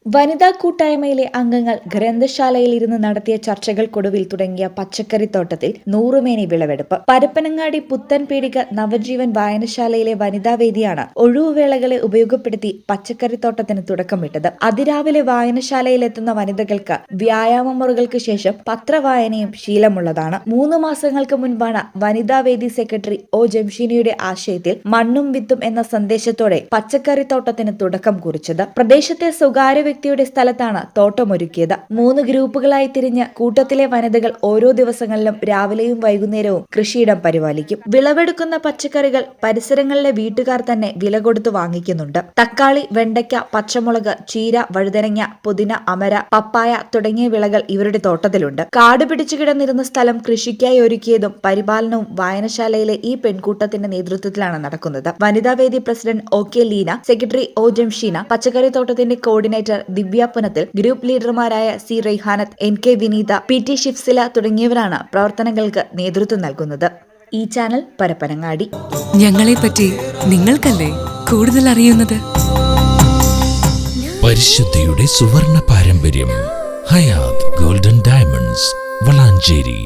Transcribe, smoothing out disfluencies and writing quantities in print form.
വനിതാ കൂട്ടായ്മയിലെ അംഗങ്ങൾ ഗ്രന്ഥശാലയിൽ ഇരുന്ന് നടത്തിയ ചർച്ചകൾക്കൊടുവിൽ തുടങ്ങിയ പച്ചക്കറിത്തോട്ടത്തിൽ നൂറുമേനി വിളവെടുപ്പ്. പരപ്പനങ്ങാടി പുത്തൻപീടിക നവജീവൻ വായനശാലയിലെ വനിതാവേദിയാണ് ഒഴിവുവേളകളെ ഉപയോഗപ്പെടുത്തി പച്ചക്കറിത്തോട്ടത്തിന് തുടക്കമിട്ടത്. അതിരാവിലെ വായനശാലയിലെത്തുന്ന വനിതകൾക്ക് വ്യായാമ മുറകൾക്ക് ശേഷം പത്രവായനയും ശീലമുള്ളതാണ്. 3 മാസങ്ങൾക്ക് മുൻപാണ് വനിതാവേദി സെക്രട്ടറി ഒ ജംഷീനയുടെ ആശയത്തിൽ മണ്ണും വിത്തും എന്ന സന്ദേശത്തോടെ പച്ചക്കറിത്തോട്ടത്തിന് തുടക്കം കുറിച്ചത്. പ്രദേശത്തെ സ്വകാര്യ വ്യക്തിയുടെ സ്ഥലത്താണ് തോട്ടമൊരുക്കിയത്. 3 ഗ്രൂപ്പുകളായി തിരിഞ്ഞ് കൂട്ടത്തിലെ വനിതകൾ ഓരോ ദിവസങ്ങളിലും രാവിലെയും വൈകുന്നേരവും കൃഷിയിടം പരിപാലിക്കും. വിളവെടുക്കുന്ന പച്ചക്കറികൾ പരിസരങ്ങളിലെ വീട്ടുകാർ തന്നെ വില കൊടുത്തു വാങ്ങിക്കുന്നുണ്ട്. തക്കാളി, വെണ്ടയ്ക്ക, പച്ചമുളക്, ചീര, വഴുതനങ്ങ, പുതിന, അമര, പപ്പായ തുടങ്ങിയ വിളകൾ ഇവരുടെ തോട്ടത്തിലുണ്ട്. കാട് പിടിച്ചു കിടന്നിരുന്ന സ്ഥലം കൃഷിക്കായി ഒരുക്കിയതും പരിപാലനവും വായനശാലയിലെ ഈ പെൺകൂട്ടത്തിന്റെ നേതൃത്വത്തിലാണ് നടക്കുന്നത്. വനിതാവേദി president O K Leena, secretary O Jamsheena, പച്ചക്കറിത്തോട്ടത്തിന്റെ കോർഡിനേറ്റർ ദിവ്യ പുനത്തിൽ, ഗ്രൂപ്പ് ലീഡർമാരായ C Raihanath, N K Vineetha, P T Shifsila തുടങ്ങിയവരാണ് പ്രവർത്തനങ്ങൾക്ക് നേതൃത്വം നൽകുന്നത്. ഈ ചാനൽ പരപ്പനങ്ങാടി. ഞങ്ങളെപ്പറ്റി നിങ്ങൾക്കല്ലേ കൂടുതൽ അറിയുന്നത്? പരിശുദ്ധിയുടെ സുവർണ പാരമ്പര്യം. Hayath golden diamonds, Valanchery.